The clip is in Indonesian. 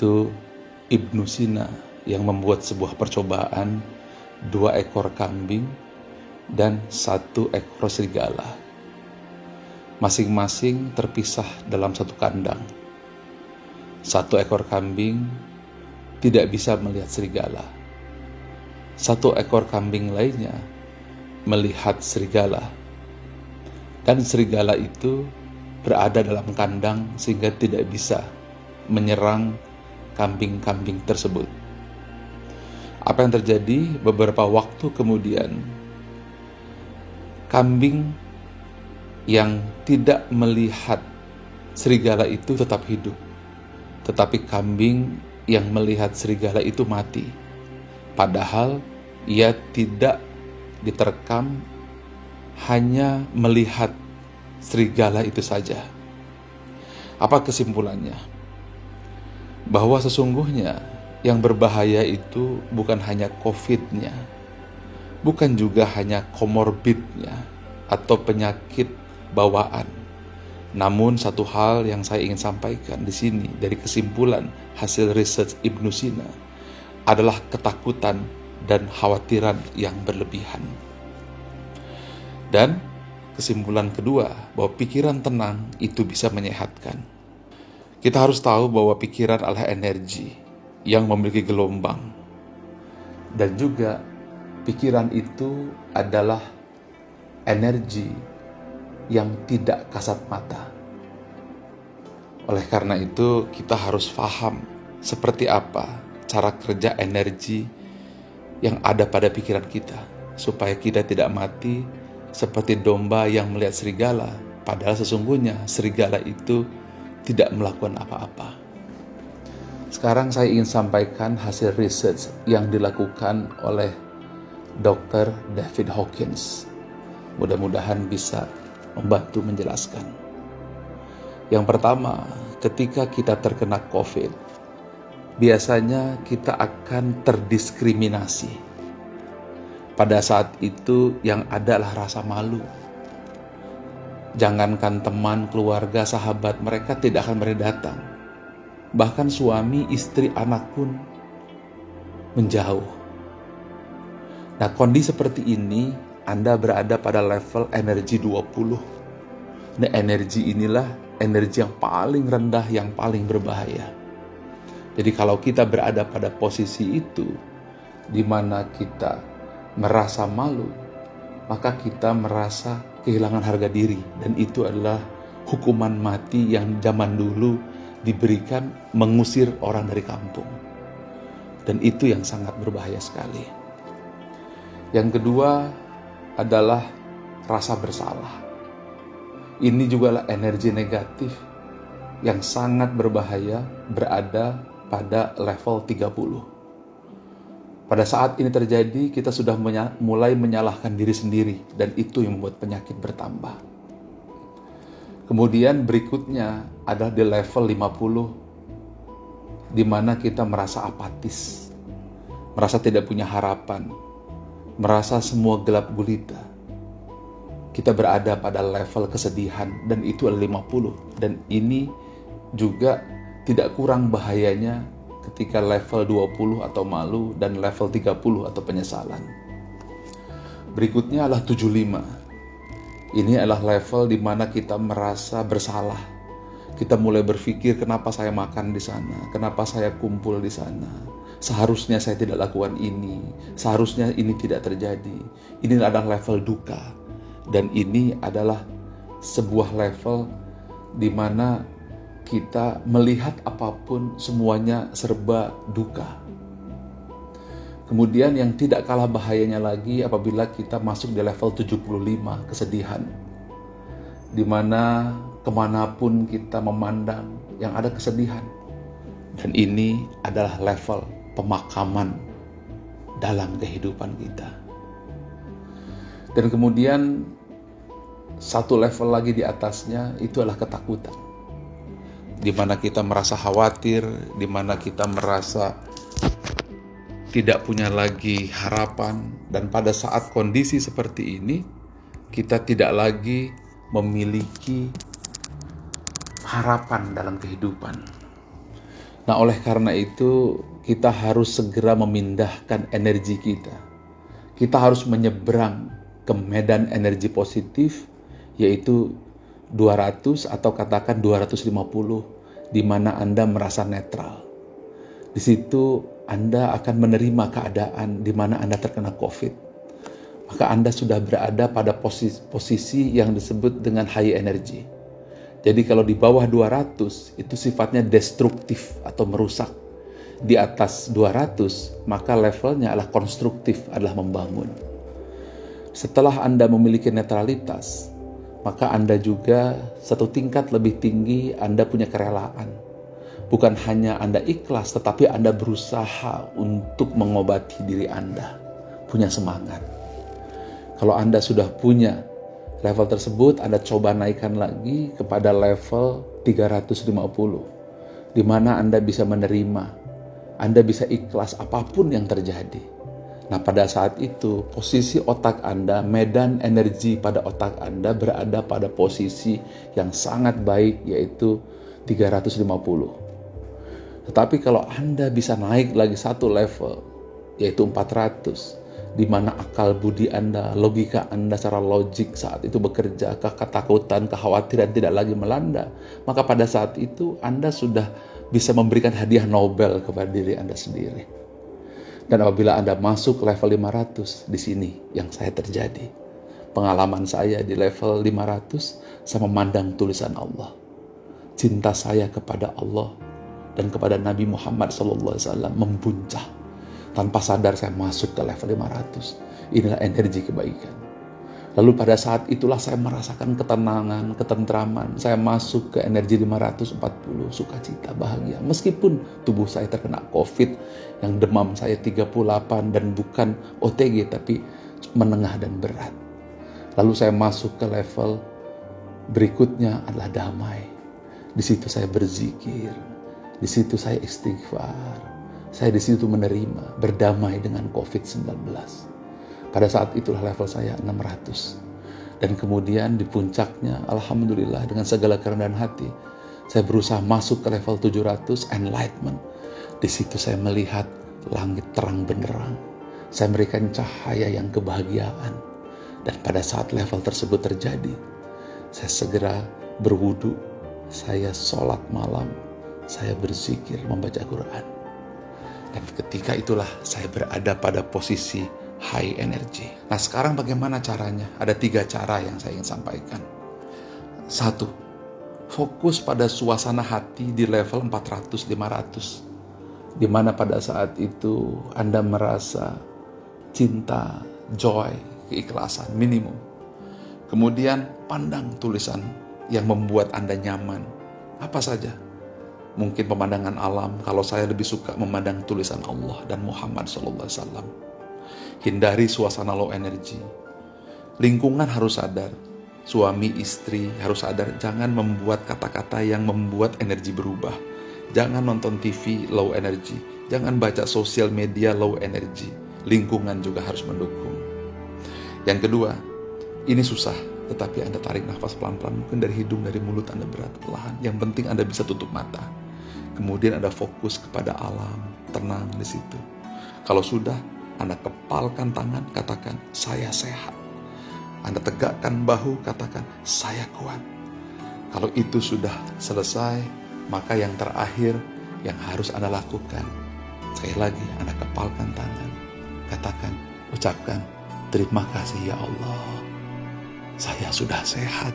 yaitu Ibnu Sina yang membuat sebuah percobaan 2 ekor kambing dan 1 ekor serigala. Masing-masing terpisah dalam satu kandang. 1 ekor kambing tidak bisa melihat serigala. 1 ekor kambing lainnya melihat serigala. Dan serigala itu berada dalam kandang sehingga tidak bisa menyerang kambing-kambing tersebut. Apa yang terjadi? Beberapa waktu kemudian, kambing yang tidak melihat serigala itu tetap hidup, tetapi kambing yang melihat serigala itu mati. Padahal ia tidak diterkam, hanya melihat serigala itu saja. Apa kesimpulannya? Bahwa sesungguhnya yang berbahaya itu bukan hanya COVID-nya, bukan juga hanya komorbidnya atau penyakit bawaan. Namun satu hal yang saya ingin sampaikan di sini dari kesimpulan hasil research Ibnu Sina adalah ketakutan dan khawatiran yang berlebihan. Dan kesimpulan kedua, bahwa pikiran tenang itu bisa menyehatkan. Kita harus tahu bahwa pikiran adalah energi yang memiliki gelombang. Dan juga pikiran itu adalah energi yang tidak kasat mata. Oleh karena itu, kita harus paham seperti apa cara kerja energi yang ada pada pikiran kita, supaya kita tidak mati seperti domba yang melihat serigala, padahal sesungguhnya serigala itu tidak melakukan apa-apa. Sekarang saya ingin sampaikan hasil research yang dilakukan oleh Dr. David Hawkins. Mudah-mudahan bisa membantu menjelaskan. Yang pertama, ketika kita terkena COVID, biasanya kita akan terdiskriminasi. Pada saat itu yang ada adalah rasa malu. Jangankan teman, keluarga, sahabat, mereka tidak akan datang. Bahkan suami, istri, anak pun menjauh. Nah, kondisi seperti ini, Anda berada pada level energi 20. Nah, energi inilah energi yang paling rendah, yang paling berbahaya. Jadi kalau kita berada pada posisi itu, di mana kita merasa malu, maka kita merasa kehilangan harga diri, dan itu adalah hukuman mati yang zaman dulu diberikan mengusir orang dari kampung, dan itu yang sangat berbahaya sekali. Yang kedua adalah rasa bersalah. Ini juga adalah energi negatif yang sangat berbahaya, berada pada level 30. Pada saat ini terjadi, kita sudah mulai menyalahkan diri sendiri, dan itu yang membuat penyakit bertambah. Kemudian berikutnya adalah di level 50, di mana kita merasa apatis, merasa tidak punya harapan, merasa semua gelap gulita. Kita berada pada level kesedihan, dan itu adalah 50. Dan ini juga tidak kurang bahayanya ketika level 20 atau malu, dan level 30 atau penyesalan. Berikutnya adalah 75. Ini adalah level di mana kita merasa bersalah. Kita mulai berpikir, kenapa saya makan di sana? Kenapa saya kumpul di sana? Seharusnya saya tidak lakukan ini. Seharusnya ini tidak terjadi. Ini adalah level duka. Dan ini adalah sebuah level di mana kita melihat apapun semuanya serba duka. Kemudian yang tidak kalah bahayanya lagi apabila kita masuk di level 75, kesedihan, di mana kemanapun kita memandang yang ada kesedihan. Dan ini adalah level pemakaman dalam kehidupan kita. Dan kemudian satu level lagi di atasnya itu adalah ketakutan, di mana kita merasa khawatir, di mana kita merasa tidak punya lagi harapan. Dan pada saat kondisi seperti ini, kita tidak lagi memiliki harapan dalam kehidupan. Nah, oleh karena itu kita harus segera memindahkan energi kita. Kita harus menyeberang ke medan energi positif, yaitu 200 atau katakan 250, di mana Anda merasa netral. Di situ Anda akan menerima keadaan di mana Anda terkena COVID. Maka Anda sudah berada pada posisi yang disebut dengan high energy. Jadi kalau di bawah 200 itu sifatnya destruktif atau merusak. Di atas 200 maka levelnya adalah konstruktif, adalah membangun. Setelah Anda memiliki netralitas, maka Anda juga satu tingkat lebih tinggi, Anda punya kerelaan. Bukan hanya Anda ikhlas, tetapi Anda berusaha untuk mengobati diri Anda. Punya semangat. Kalau Anda sudah punya level tersebut, Anda coba naikkan lagi kepada level 350, di mana Anda bisa menerima, Anda bisa ikhlas apapun yang terjadi. Nah, pada saat itu, posisi otak Anda, medan energi pada otak Anda berada pada posisi yang sangat baik, yaitu 350. Tetapi kalau Anda bisa naik lagi satu level, yaitu 400, di mana akal budi Anda, logika Anda secara logik saat itu bekerja, ketakutan, kekhawatiran tidak lagi melanda, maka pada saat itu Anda sudah bisa memberikan hadiah Nobel kepada diri Anda sendiri. Dan apabila Anda masuk level 500, di sini yang saya terjadi. Pengalaman saya di level 500, saya memandang tulisan Allah. Cinta saya kepada Allah dan kepada Nabi Muhammad SAW membuncah. Tanpa sadar saya masuk ke level 500. Inilah energi kebaikan. Lalu pada saat itulah saya merasakan ketenangan, ketentraman. Saya masuk ke energi 540, sukacita, bahagia. Meskipun tubuh saya terkena COVID, yang demam saya 38 dan bukan OTG, tapi menengah dan berat. Lalu saya masuk ke level berikutnya adalah damai. Di situ saya berzikir, di situ saya istighfar. Saya di situ menerima, berdamai dengan COVID-19. Pada saat itulah level saya 600. Dan kemudian di puncaknya, alhamdulillah dengan segala kerendahan hati, saya berusaha masuk ke level 700, enlightenment. Di situ saya melihat langit terang benderang. Saya memberikan cahaya yang kebahagiaan. Dan pada saat level tersebut terjadi, saya segera berwudu, saya sholat malam, saya berzikir, membaca Quran. Dan ketika itulah saya berada pada posisi high energy. Nah, sekarang bagaimana caranya? Ada 3 cara yang saya ingin sampaikan. 1, fokus pada suasana hati di level 400-500. Di mana pada saat itu Anda merasa cinta, joy, keikhlasan minimum. Kemudian pandang tulisan yang membuat Anda nyaman. Apa saja? Mungkin pemandangan alam, kalau saya lebih suka memandang tulisan Allah dan Muhammad SAW. Hindari suasana low energy. Lingkungan harus sadar, suami istri harus sadar, jangan membuat kata-kata yang membuat energi berubah. Jangan nonton TV low energy, jangan baca sosial media low energy. Lingkungan juga harus mendukung. Yang kedua, ini susah, tetapi Anda tarik nafas pelan-pelan, mungkin dari hidung, dari mulut Anda berat, perlahan. Yang penting Anda bisa tutup mata. Kemudian Anda fokus kepada alam, tenang di situ. Kalau sudah, Anda kepalkan tangan, katakan, saya sehat. Anda tegakkan bahu, katakan, saya kuat. Kalau itu sudah selesai, maka yang terakhir yang harus Anda lakukan, sekali lagi Anda kepalkan tangan, katakan, ucapkan, terima kasih ya Allah, saya sudah sehat.